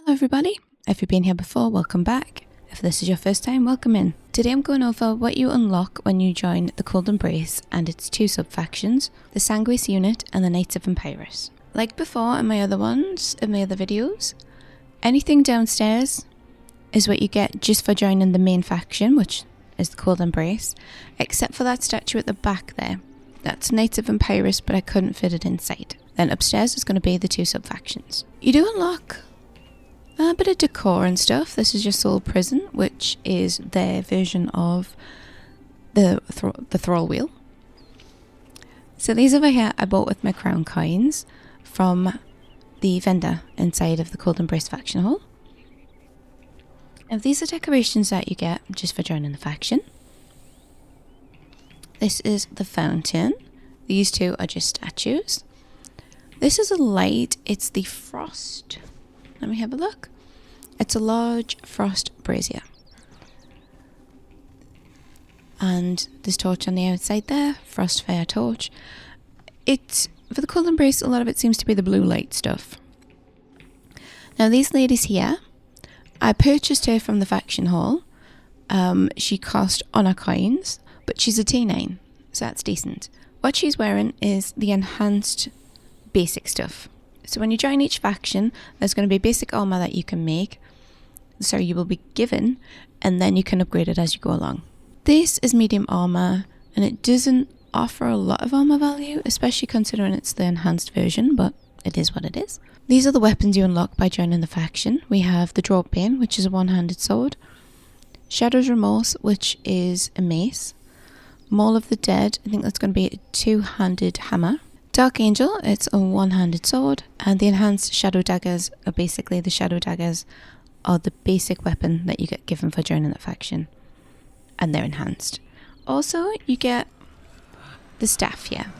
Hello everybody, if you've been here before, welcome back. If this is your first time, welcome in. Today I'm going over what you unlock when you join the Cold Embrace and its two sub-factions, the Sanguise unit and the Knights of Empyrus. Like before in my other videos, anything downstairs is what you get just for joining the main faction, which is the Cold Embrace, except for that statue at the back there. That's Knights of Empyrus, but I couldn't fit it inside. Then upstairs is going to be the two sub-factions. You do unlock a bit of decor and stuff. This is your Soul Prison, which is their version of the thrall wheel. So these over here I bought with my crown coins from the vendor inside of the Cold Embrace faction hall. Now these are decorations that you get just for joining the faction. This is the fountain. These two are just statues. This is a light. It's the frost. Let me have a look. It's a large frost brazier. And this torch on the outside there, frost fire torch. It's, for the Cold Embrace, a lot of it seems to be the blue light stuff. Now these ladies here, I purchased her from the faction hall. She cost honor coins, but she's a T9, so that's decent. What she's wearing is the enhanced basic stuff. So when you join each faction, there's going to be basic armor that you can make. Sorry, you will be given, and then you can upgrade it as you go along. This is medium armor, and it doesn't offer a lot of armor value, especially considering it's the enhanced version, but it is what it is. These are the weapons you unlock by joining the faction. We have the Drawbane, which is a one-handed sword. Shadow's Remorse, which is a mace. Maul of the Dead, I think that's going to be a two-handed hammer. Dark Angel, it's a one-handed sword, and the enhanced shadow daggers are basically the shadow daggers are the basic weapon that you get given for joining that faction, and they're enhanced. Also, you get the staff here.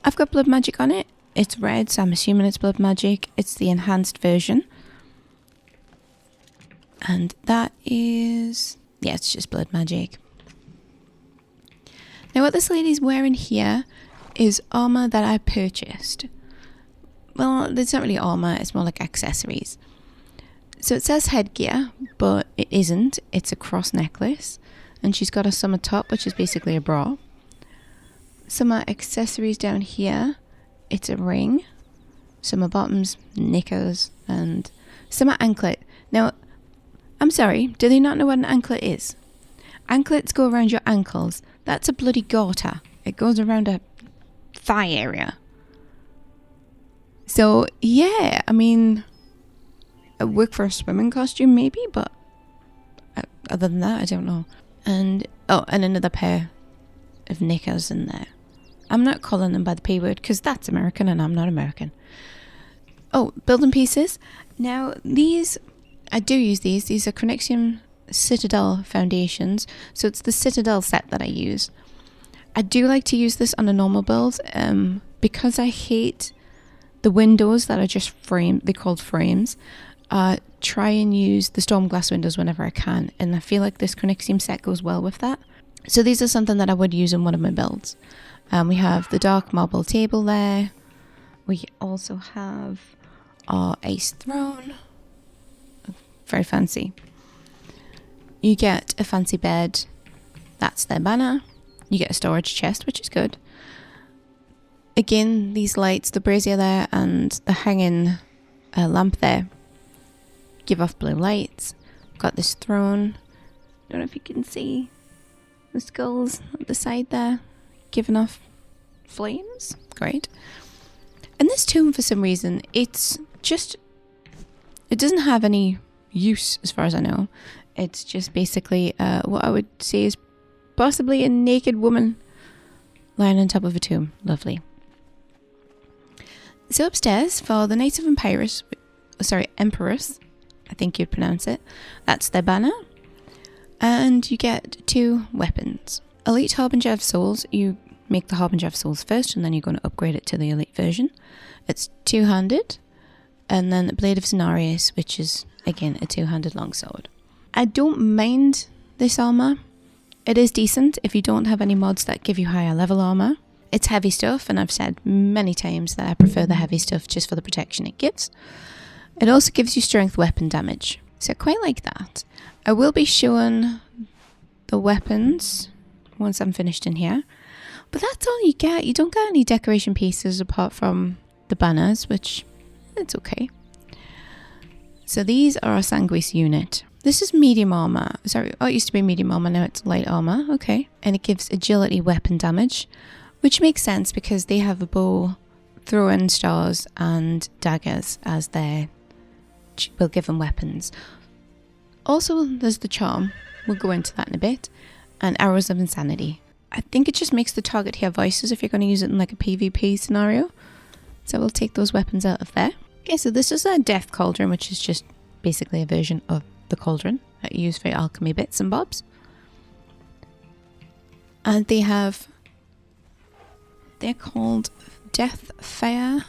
I've got blood magic on it. It's red, so I'm assuming it's blood magic. It's the enhanced version, and that is, yeah, it's just blood magic. Now what this lady's wearing here is armor that I purchased. Well, it's not really armor, it's more like accessories. So it says headgear, but it isn't. It's a cross necklace, and she's got a summer top, which is basically a bra. Summer accessories down here, it's a ring, summer bottoms, knickers, and summer anklet. Now, I'm sorry, do they not know what an anklet is? Anklets go around your ankles. That's a bloody garter. It goes around a thigh area. So yeah, I mean, I work for a swimming costume maybe, but other than that I don't know. And oh, and another pair of knickers in there. I'm not calling them by the P word because that's American and I'm not American. Oh, building pieces. Now these, I do use these are Connexium Citadel foundations, so it's the Citadel set that I use. I do like to use this on a normal build because I hate the windows that are just frame. They're called frames. Try and use the storm glass windows whenever I can, and I feel like this Connexium set goes well with that. So these are something that I would use in one of my builds. We have the dark marble table there. We also have our ace throne. Very fancy. You get a fancy bed. That's their banner. You get a storage chest, which is good. Again, these lights, the brazier there and the hanging lamp there, give off blue lights. Got this throne. Don't know if you can see the skulls at the side there, giving off flames. Great. And this tomb, for some reason, it doesn't have any use as far as I know. It's just basically what I would say is possibly a naked woman lying on top of a tomb. Lovely. So upstairs, for the Knights of Empyrus, Empyrus, I think you'd pronounce it, that's their banner. And you get two weapons. Elite Harbinger of Souls, you make the Harbinger of Souls first, and then you're going to upgrade it to the Elite version. It's two-handed. And then the Blade of Cenarius, which is, again, a two-handed longsword. I don't mind this armor. It is decent if you don't have any mods that give you higher level armor. It's heavy stuff, and I've said many times that I prefer the heavy stuff just for the protection it gives. It also gives you strength weapon damage. So I quite like that. I will be showing the weapons once I'm finished in here. But that's all you get. You don't get any decoration pieces apart from the banners, which it's okay. So these are our Sanguise unit. This is medium armour. Sorry, oh, it used to be medium armour, now it's light armour. Okay. And it gives agility weapon damage, which makes sense because they have a bow, throwing stars and daggers as their, will give them weapons. Also, there's the charm. We'll go into that in a bit. And arrows of insanity. I think it just makes the target hear voices if you're going to use it in like a PvP scenario. So we'll take those weapons out of there. Okay, so this is a death cauldron, which is just basically a version of the cauldron that you use for your alchemy bits and bobs. And they're called Death Fire.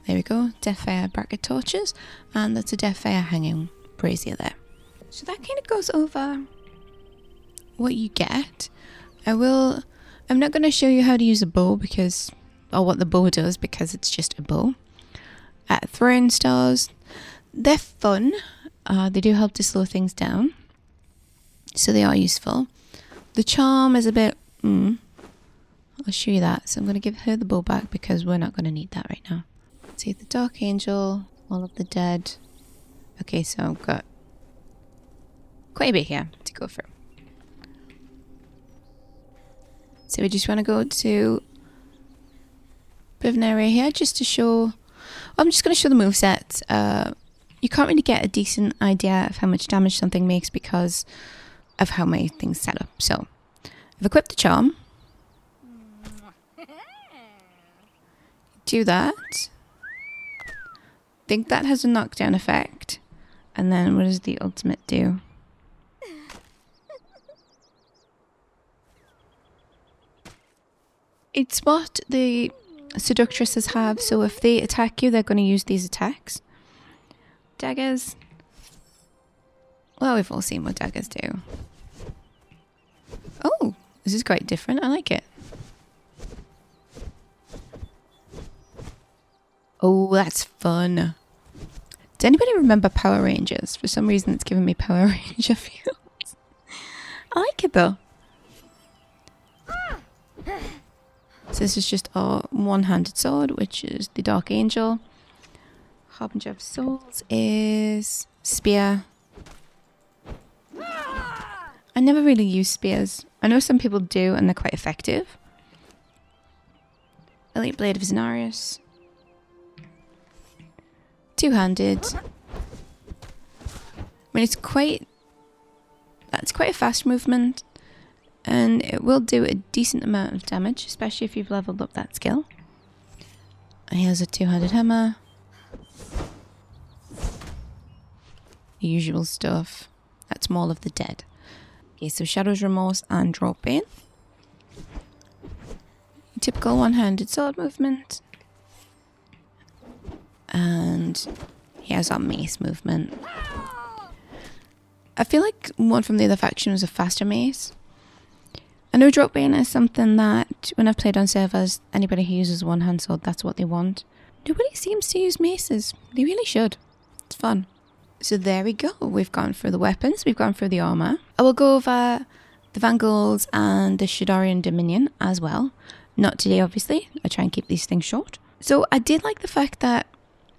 There we go, Death Fire bracket torches. And that's a Death Fire hanging brazier there. So that kind of goes over what you get. I'm not going to show you how to use a bow because, or what the bow does, because it's just a bow. Throwing stars, they're fun. They do help to slow things down. So they are useful. The charm is a bit, I'll show you that. So I'm going to give her the bow back because we're not going to need that right now. See the Dark Angel, all of the dead. Okay, so I've got quite a bit here to go through. So we just want to go to a bit of an area here just to show, I'm just going to show the moveset. You can't really get a decent idea of how much damage something makes because of how my thing's set up. So I've equipped the charm. Do that. Think that has a knockdown effect. And then what does the ultimate do? It's what the seductresses have, so if they attack you, they're going to use these attacks. Daggers. Well, we've all seen what daggers do. Oh, this is quite different. I like it. Oh, that's fun. Does anybody remember Power Rangers? For some reason, it's giving me Power Ranger feels. I like it though. So this is just our one-handed sword, which is the Dark Angel. Harbinger of Souls is spear. I never really use spears. I know some people do and they're quite effective. Elite Blade of Zenarius. Two-handed. I mean, that's quite a fast movement. And it will do a decent amount of damage, especially if you've leveled up that skill. And here's a two-handed hammer. The usual stuff. That's Maul of the Dead. Okay, so Shadow's Remorse and Drop In. Typical one-handed sword movement. And here's our mace movement. I feel like one from the other faction was a faster mace. I know drop in is something that when I've played on servers, anybody who uses one-hand sword, that's what they want. Nobody seems to use maces. They really should. It's fun. So there we go. We've gone through the weapons. We've gone through the armour. I will go over the Vangals and the Shadorian Dominion as well. Not today, obviously. I try and keep these things short. So I did like the fact that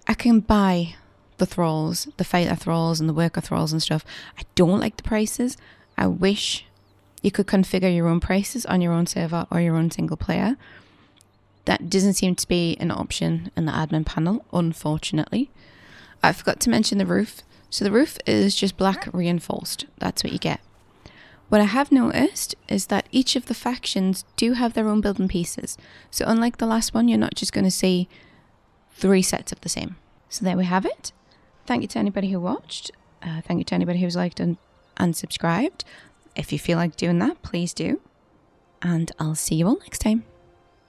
I can buy the thralls, the fighter thralls and the worker thralls and stuff. I don't like the prices. I wish you could configure your own prices on your own server or your own single player. That doesn't seem to be an option in the admin panel, unfortunately. I forgot to mention the roof. So the roof is just black reinforced. That's what you get. What I have noticed is that each of the factions do have their own building pieces. So unlike the last one, you're not just going to see 3 sets of the same. So there we have it. Thank you to anybody who watched. Thank you to anybody who's liked and subscribed. If you feel like doing that, please do. And I'll see you all next time.